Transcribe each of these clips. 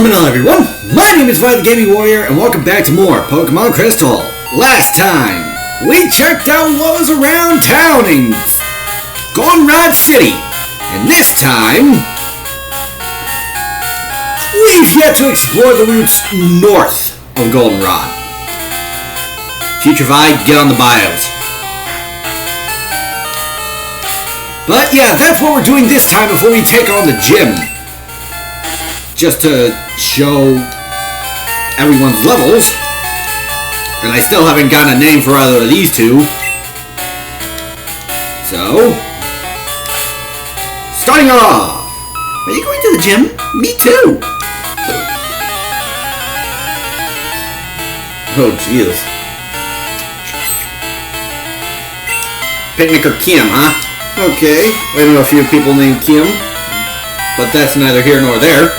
Hello everyone, my name is Vi the Gaming Warrior and welcome back to more Pokemon Crystal. Last time, we checked out what was around town in Goldenrod City. And this time, we've yet to explore the routes north of Goldenrod. Future Vi, get on the bios. But yeah, that's what we're doing this time before we take on the gym. Just to show everyone's levels. And I still haven't gotten a name for either of these two. So, starting off. Are you going to the gym? Me too. Oh, jeez. Picnic or Kim, huh? Okay, I know a few people named Kim, but that's neither here nor there.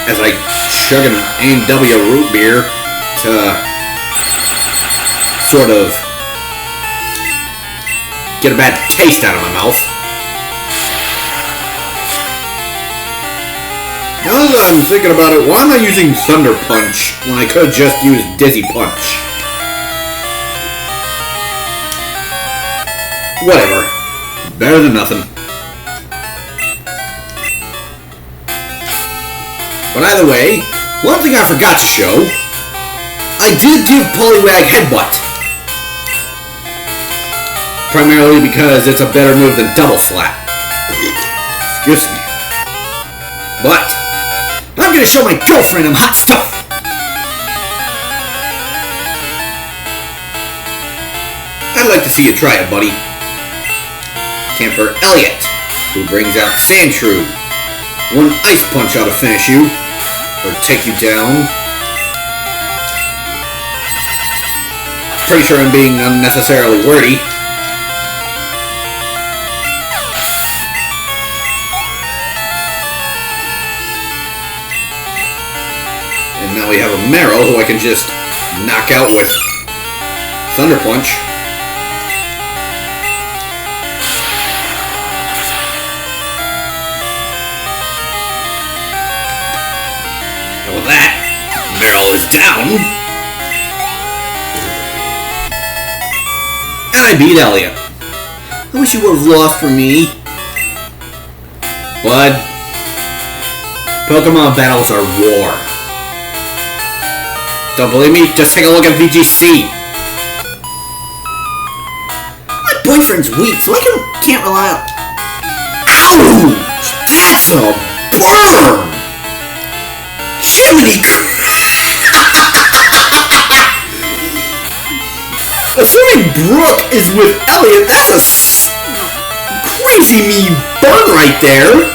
As I chug an A&W root beer to sort of get a bad taste out of my mouth. Now that I'm thinking about it, why am I using Thunder Punch when I could just use Dizzy Punch? Whatever. Better than nothing. But either way, one thing I forgot to show, I did give Poliwag Headbutt. Primarily because it's a better move than Double Slap. Excuse me. But, I'm gonna show my girlfriend I'm hot stuff! I'd like to see you try it, buddy. Camper Elliot, who brings out Sandshrew. One Ice Punch ought to finish you, or take you down. Pretty sure I'm being unnecessarily wordy. And now we have a Marrow who I can just knock out with Thunder Punch. With that, Meryl is down. And I beat Elliot. I wish you would have lost for me. Bud, Pokemon battles are war. Don't believe me? Just take a look at VGC. My boyfriend's weak, so I can't rely on... Ouch! That's a burn! Jiminy! Assuming Brooke is with Elliot, that's a crazy mean burn right there.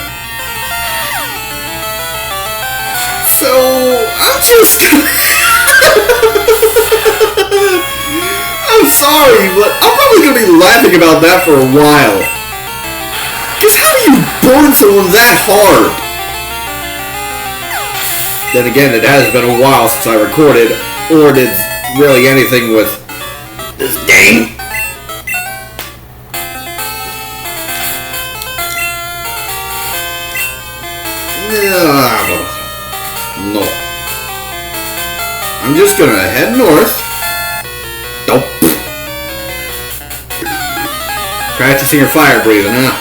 So, I'm just... I'm sorry, but I'm probably going to be laughing about that for a while. Because how do you burn someone that hard? Then again, it has been a while since I recorded, or did really anything with this game. No. I'm just gonna head north. Nope. Practicing your fire breathing, huh?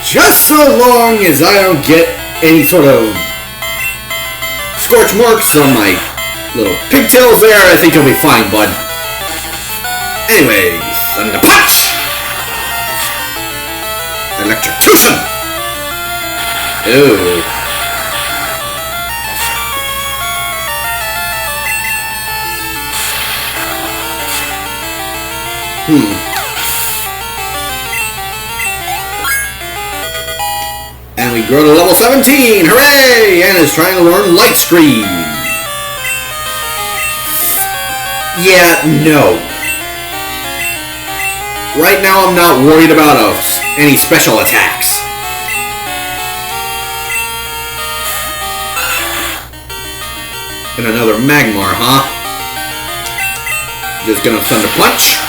Just so long as I don't get any sort of scorch marks on my little pigtails there, I think you'll be fine, bud. Anyways, Thunder Punch! Electrocution! Ooh. And we grow to level 17! Hooray! And is trying to learn Light Screen. Yeah, no. Right now I'm not worried about any special attacks. And another Magmar, huh? Just gonna Thunder Punch.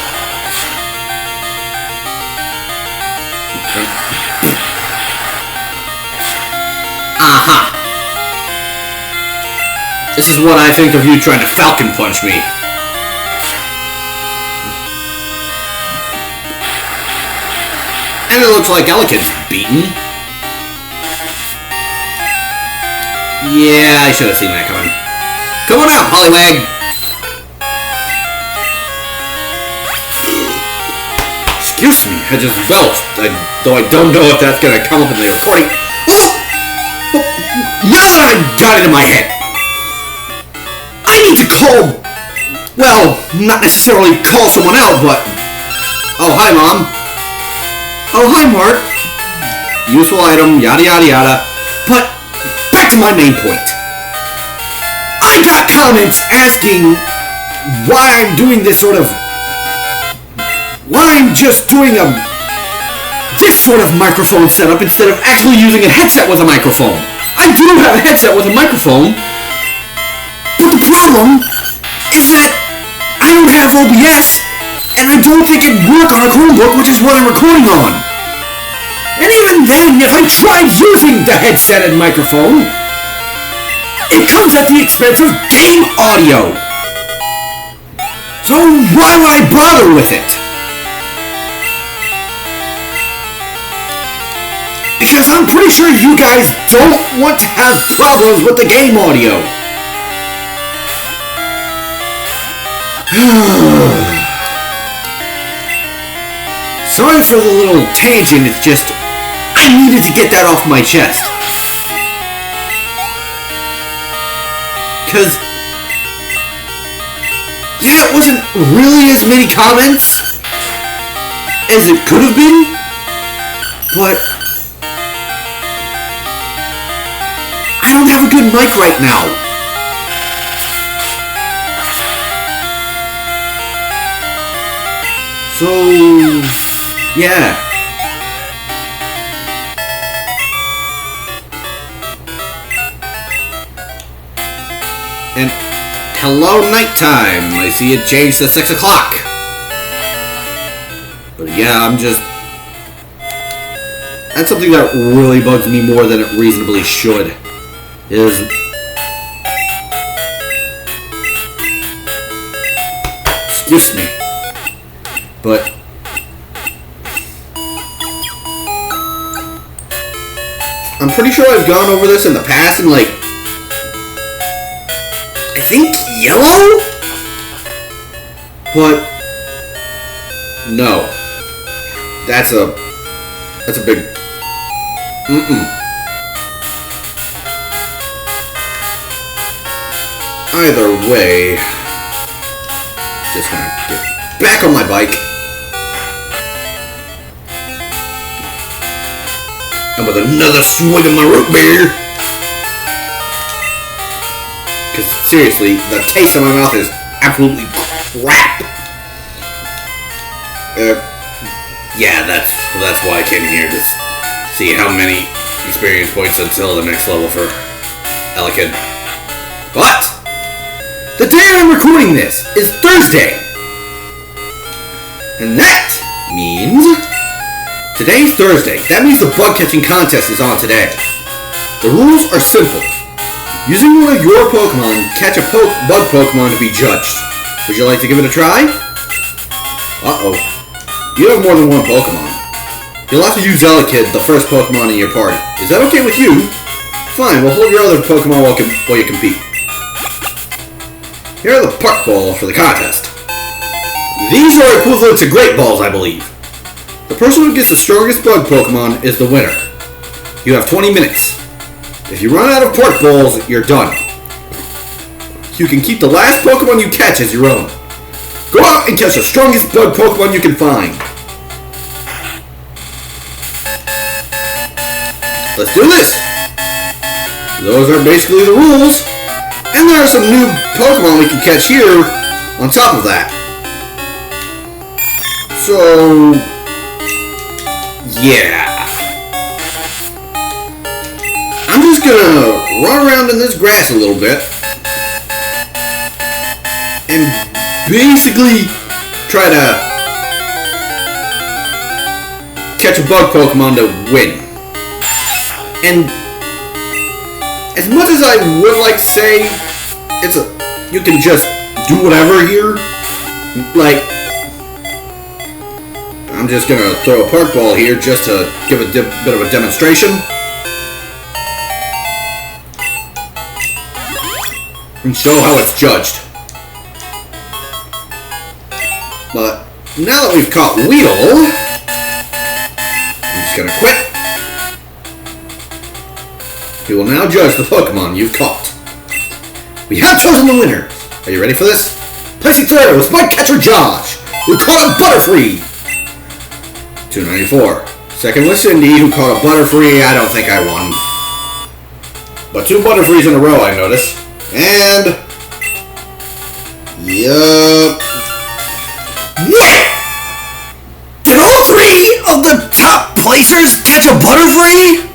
Aha! This is what I think of you trying to falcon punch me. And it looks like Elekid's beaten. Yeah, I should have seen that coming. Come on out, Poliwag! Excuse me, I just belched. Though I don't know if that's gonna come up in the recording. Oh! Now that I've got it in my head, I need to call. Well, not necessarily call someone out, but. Oh, hi, Mom. Oh, hi, Mark. Useful item, yada yada yada. But back to my main point. I got comments asking why I'm doing this sort of. Why I'm just doing this sort of microphone setup instead of actually using a headset with a microphone. I do have a headset with a microphone, but the problem is that I don't have OBS, and I don't think it'd work on a Chromebook, which is what I'm recording on. And even then, if I tried using the headset and microphone, it comes at the expense of game audio. So why would I bother with it? Because I'm pretty sure you guys don't want to have problems with the game audio. Sorry for the little tangent, it's just I needed to get that off my chest. Because, yeah, it wasn't really as many comments as it could have been, but I don't have a good mic right now. So, yeah. And hello, nighttime. I see it changed to 6 o'clock. But yeah, I'm just. That's something that really bugs me more than it reasonably should. Is excuse me, but I'm pretty sure I've gone over this in the past in like I think yellow, but no, that's a big Either way, just gonna get back on my bike. And with another swig of my root beer. Because seriously, the taste in my mouth is absolutely crap. Yeah, that's why I came here to see how many experience points until the next level for Elekid. But the day I'm recording this is Thursday. And that means today's Thursday. That means the bug catching contest is on today. The rules are simple. Using one of your Pokemon, catch a bug Pokemon to be judged. Would you like to give it a try? Uh-oh. You have more than one Pokemon. You'll have to use Elekid, the first Pokemon in your party. Is that okay with you? Fine, we'll hold your other Pokemon while you compete. Here are the Park Balls for the contest. These are equivalent to Great Balls, I believe. The person who gets the strongest bug Pokemon is the winner. You have 20 minutes. If you run out of Park Balls, you're done. You can keep the last Pokemon you catch as your own. Go out and catch the strongest bug Pokemon you can find. Let's do this! Those are basically the rules. And there are some new Pokemon we can catch here on top of that. So, yeah. I'm just gonna run around in this grass a little bit and basically try to catch a bug Pokemon to win. And as much as I would like to say, you can just do whatever here. Like, I'm just gonna throw a park ball here just to give a bit of a demonstration. And show how it's judged. But now that we've caught Weedle, I'm just gonna quit. We will now judge the Pokemon you've caught. We have chosen the winner. Are you ready for this? Placing third was my catcher Josh, who caught a Butterfree. 294. Second was Cindy, who caught a Butterfree. I don't think I won. But 2 Butterfrees in a row, I noticed. And... yup. What? Did all 3 of the top placers catch a Butterfree?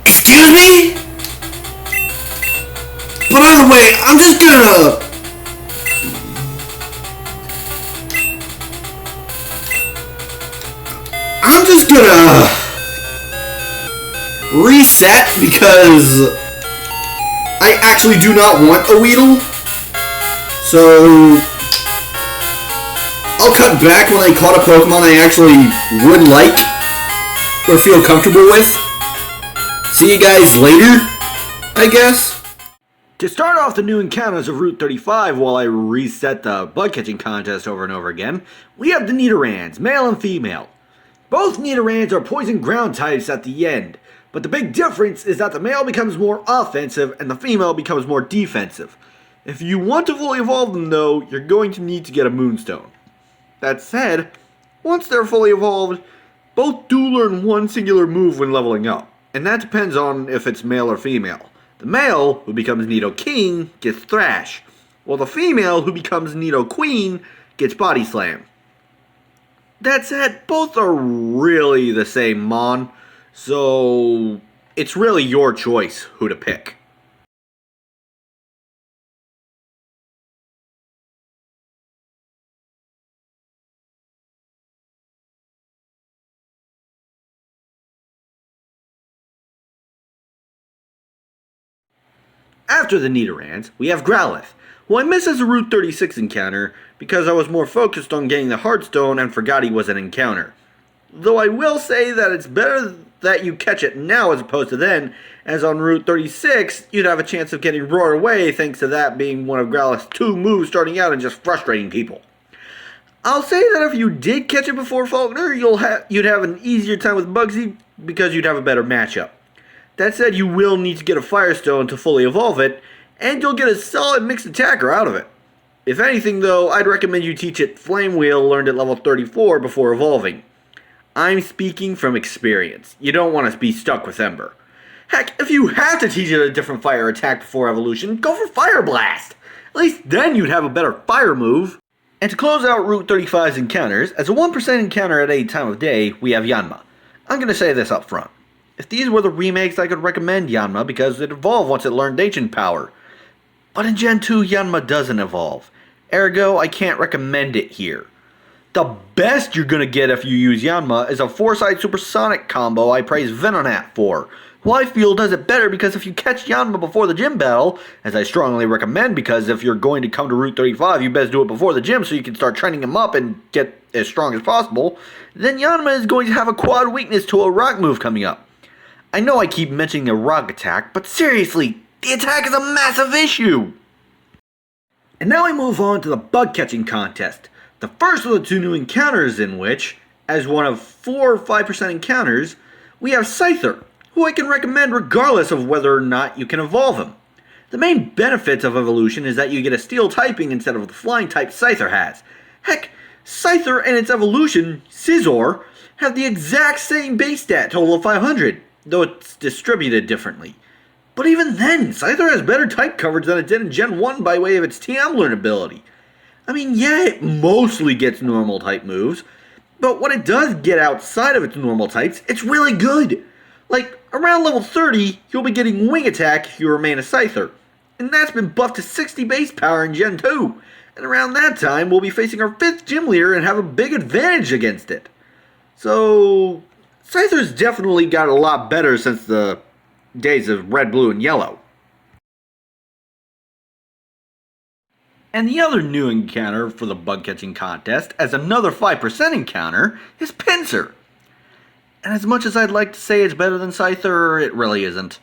Excuse me? But either way, I'm just gonna... reset because I actually do not want a Weedle. So I'll cut back when I caught a Pokemon I actually would like or feel comfortable with. See you guys later, I guess. To start off the new encounters of Route 35 while I reset the bug catching contest over and over again, we have the Nidorans, male and female. Both Nidorans are poison ground types at the end, but the big difference is that the male becomes more offensive and the female becomes more defensive. If you want to fully evolve them though, you're going to need to get a Moonstone. That said, once they're fully evolved, both do learn one singular move when leveling up, and that depends on if it's male or female. The male, who becomes Nidoking, gets Thrash, while the female, who becomes Nidoqueen, gets Body Slam. That said, both are really the same Mon, so it's really your choice who to pick. After the Nidorans, we have Growlithe, who I miss as a Route 36 encounter because I was more focused on getting the Heartstone and forgot he was an encounter. Though I will say that it's better that you catch it now as opposed to then, as on Route 36, you'd have a chance of getting roared away thanks to that being one of Growlithe's 2 moves starting out and just frustrating people. I'll say that if you did catch it before Faulkner, you'd have an easier time with Buggy because you'd have a better matchup. That said, you will need to get a Firestone to fully evolve it, and you'll get a solid mixed attacker out of it. If anything though, I'd recommend you teach it Flame Wheel learned at level 34 before evolving. I'm speaking from experience. You don't want to be stuck with Ember. Heck, if you have to teach it a different fire attack before evolution, go for Fire Blast! At least then you'd have a better fire move. And to close out Route 35's encounters, as a 1% encounter at any time of day, we have Yanma. I'm going to say this up front. If these were the remakes, I could recommend Yanma because it evolved once it learned Ancient Power. But in Gen 2, Yanma doesn't evolve. Ergo, I can't recommend it here. The best you're going to get if you use Yanma is a 4-side Supersonic combo I praise Venonat for, who I feel does it better because if you catch Yanma before the gym battle, as I strongly recommend because if you're going to come to Route 35, you best do it before the gym so you can start training him up and get as strong as possible, then Yanma is going to have a quad weakness to a rock move coming up. I know I keep mentioning the rock attack, but seriously, the attack is a massive issue! And now we move on to the bug catching contest. The first of the 2 new encounters in which, as one of 4 or 5% encounters, we have Scyther, who I can recommend regardless of whether or not you can evolve him. The main benefits of evolution is that you get a steel typing instead of the flying type Scyther has. Heck, Scyther and its evolution, Scizor, have the exact same base stat total of 500. Though it's distributed differently. But even then, Scyther has better type coverage than it did in Gen 1 by way of its TM learn ability. I mean, yeah, it mostly gets normal type moves, but what it does get outside of its normal types, it's really good. Like, around level 30, you'll be getting Wing Attack if you remain a Scyther, and that's been buffed to 60 base power in Gen 2. And around that time, we'll be facing our 5th gym leader and have a big advantage against it. So, Scyther's definitely got a lot better since the days of red, blue, and yellow. And the other new encounter for the bug catching contest, as another 5% encounter, is Pinsir. And as much as I'd like to say it's better than Scyther, it really isn't.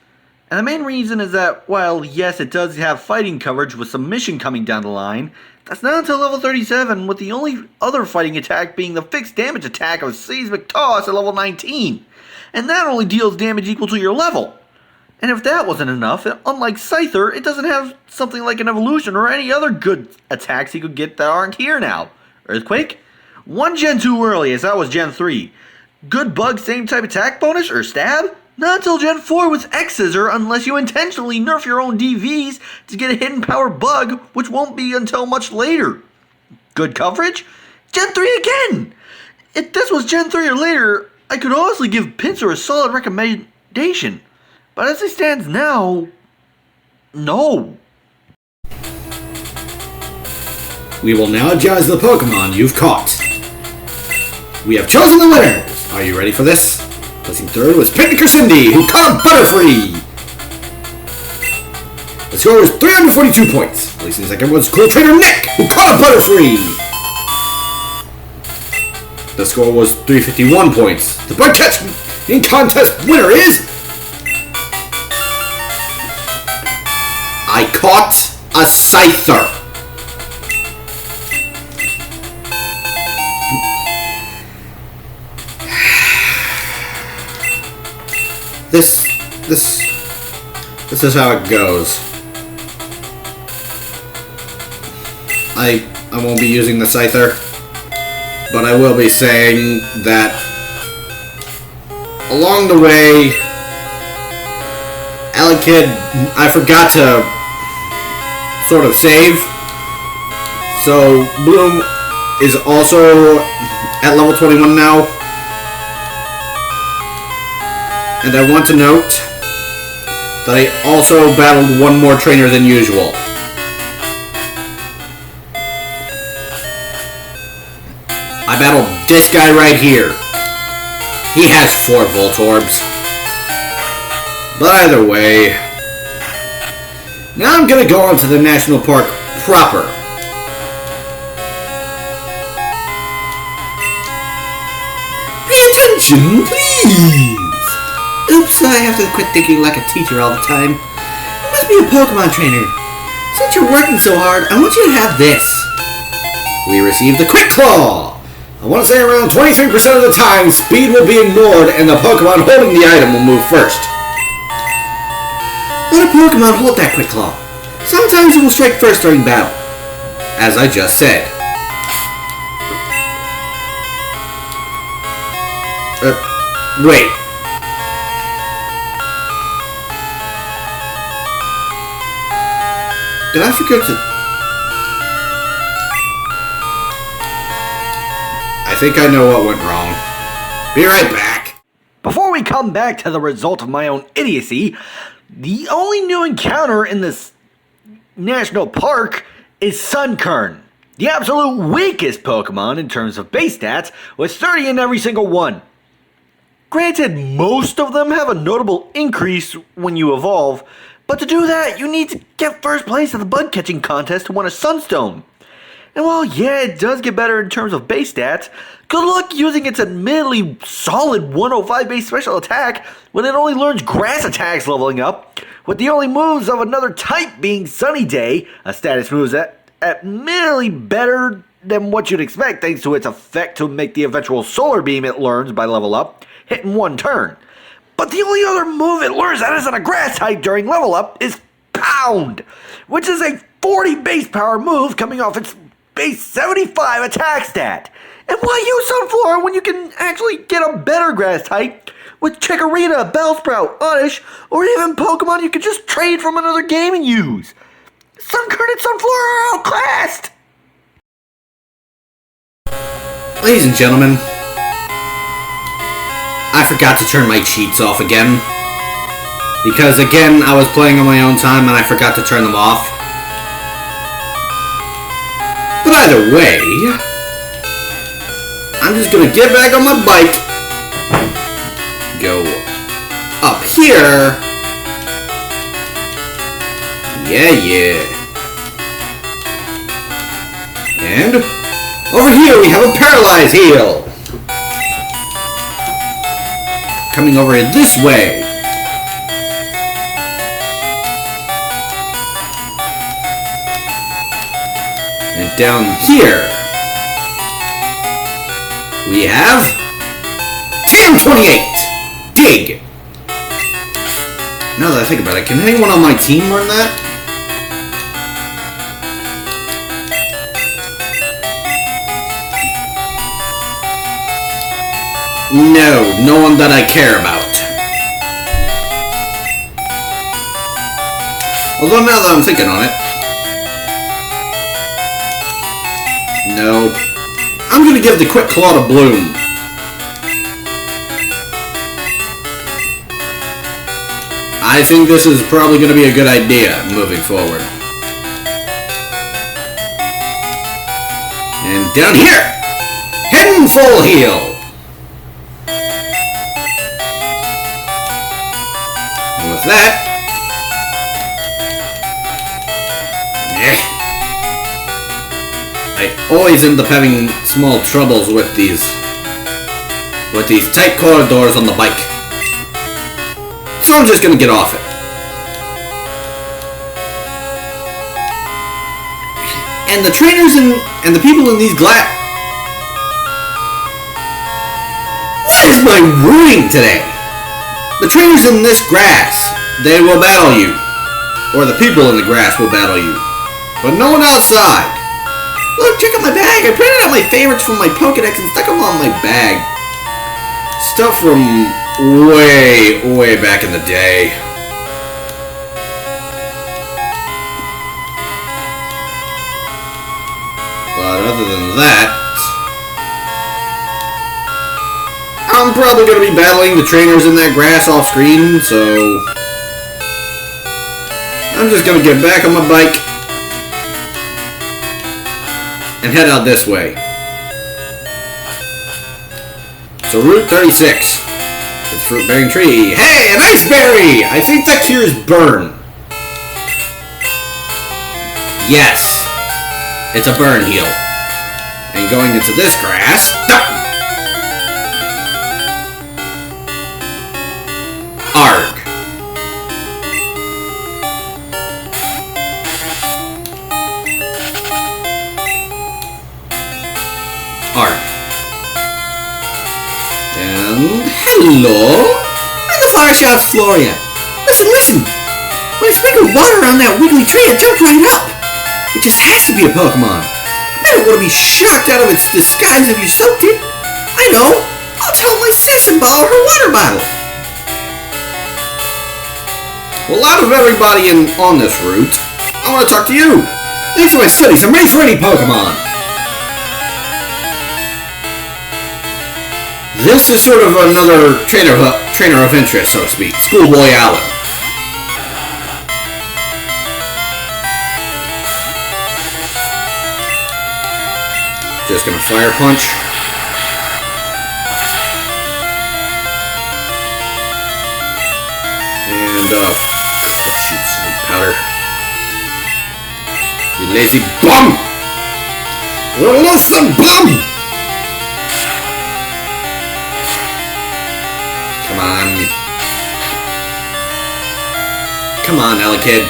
And the main reason is that, while yes, it does have fighting coverage with some mission coming down the line, that's not until level 37, with the only other fighting attack being the fixed damage attack of Seismic Toss at level 19. And that only deals damage equal to your level. And if that wasn't enough, unlike Scyther, it doesn't have something like an evolution or any other good attacks you could get that aren't here now. Earthquake? 1 Gen 2 early, as that was Gen 3. Good bug, same type attack bonus, or stab? Not until Gen 4 with X-Scissor, unless you intentionally nerf your own DVs to get a hidden power bug, which won't be until much later. Good coverage? Gen 3 again! If this was Gen 3 or later, I could honestly give Pinsir a solid recommendation. But as it stands now, no. We will now judge the Pokemon you've caught. We have chosen the winners. Are you ready for this? Placing third was Picnicker Cindy, who caught Butterfree. The score was 342 points. Placing second was Cool Trainer Nick, who caught a Butterfree. The score was 351 points. The bug catching contest winner is... I caught a Scyther. This is how it goes. I won't be using the Scyther, but I will be saying that along the way, Alakid, I forgot to sort of save. So Bloom is also at level 21 now. And I want to note that I also battled one more trainer than usual. I battled this guy right here. He has 4 Voltorbs. But either way, now I'm gonna go on to the national park proper. Pay attention, please! Oops, I have to quit thinking like a teacher all the time. You must be a Pokemon trainer. Since you're working so hard, I want you to have this. We received the Quick Claw. I want to say around 23% of the time, speed will be ignored and the Pokemon holding the item will move first. Let a Pokemon hold that Quick Claw. Sometimes it will strike first during battle, as I just said. Wait. Did I forget to... I think I know what went wrong. Be right back. Before we come back to the result of my own idiocy, the only new encounter in this national park is Sunkern, the absolute weakest Pokemon in terms of base stats, with 30 in every single one. Granted, most of them have a notable increase when you evolve, but to do that, you need to get first place at the bug catching contest to win a Sunstone. And while yeah, it does get better in terms of base stats, good luck using its admittedly solid 105 base special attack when it only learns grass attacks leveling up, with the only moves of another type being Sunny Day, a status move that admittedly better than what you'd expect thanks to its effect to make the eventual Solar Beam it learns by level up hit in one turn. But the only other move it learns that isn't a grass type during level up is Pound, which is a 40 base power move coming off its base 75 attack stat. And why use Sunflora when you can actually get a better grass type with Chikorita, Bellsprout, Oddish, or even Pokemon you could just trade from another game and use? Sunkern and Sunflora are outclassed! Ladies and gentlemen, I forgot to turn my cheats off again. Because again, I was playing on my own time and I forgot to turn them off. But either way, I'm just gonna get back on my bike, go up here. Yeah. And over here we have a paralyzed heel. Coming over this way. And down here we have TAM28. Dig. Now that I think about it, can anyone on my team learn that? No one that I care about. Although now that I'm thinking on it, no. I'm gonna give the Quick Claw to Bloom. I think this is probably gonna be a good idea moving forward. And down here, Hidden Full Heal. And with that, I always end up having small troubles with these tight corridors on the bike. So I'm just gonna get off it. And the trainers and the people in these glass. What is my wording today? The trainers in this grass, they will battle you. Or the people in the grass will battle you. But no one outside. Look, check out my bag. I printed out my favorites from my Pokedex and stuck them on my bag. Stuff from way back in the day. But other than that, I'm probably going to be battling the trainers in that grass off screen, so I'm just going to get back on my bike and head out this way. So Route 36. It's fruit bearing tree. Hey, an ice berry! I think that cures burn. Yes. It's a burn heal. And going into this grass. Arg. And hello? I'm the fire shot Floria. Listen. When I sprinkled water on that wiggly tree, it jumped right up. It just has to be a Pokemon. I bet it would be shocked out of its disguise if you soaked it. I know. I'll tell my sis and borrow her water bottle. Well, out of everybody on this route, I want to talk to you. Thanks to my studies, I'm ready for any Pokemon. This is sort of another trainer of interest, so to speak. Schoolboy Allen. Just gonna fire punch. And shoot, some powder. You lazy bum! Listen, bum! Come on, Elekid.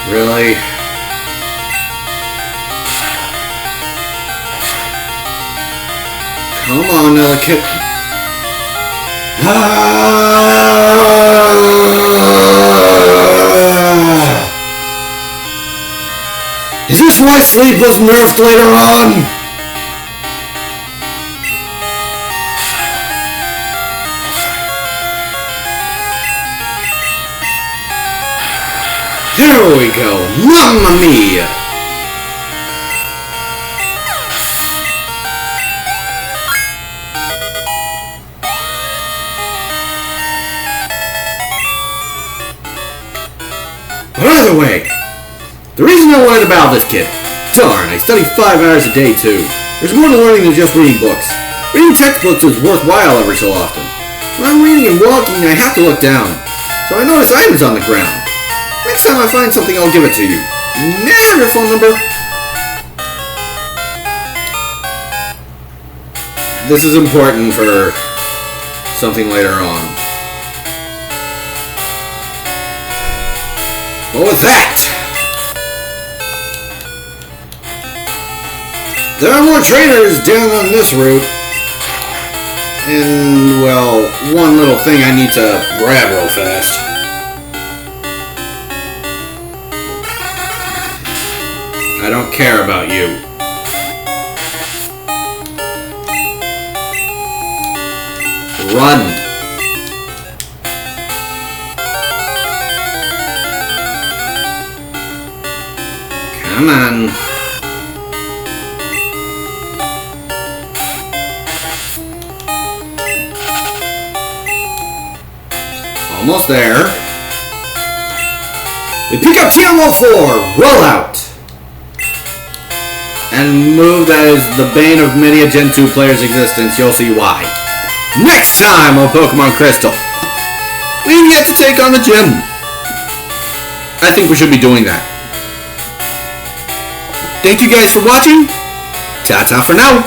Really? Come on, Elekid. Is this why sleep was nerfed later on? There we go. Mamma mia. By the way, the reason I wanted to battle this kid, darn, I study 5 hours a day too. There's more to learning than just reading books. Reading textbooks is worthwhile every so often. When I'm reading and walking, I have to look down. So I notice items on the ground. Next time I find something, I'll give it to you. May I have your phone number? This is important for something later on. Well, with that, there are more trainers down on this route. And, well, one little thing I need to grab real fast. I don't care about you. Run. Come on. Almost there. We pick up TM04, roll out. And move that is the bane of many a Gen 2 player's existence. You'll see why. Next time on Pokemon Crystal, we've yet to take on the gym. I think we should be doing that. Thank you guys for watching. Ta-ta for now.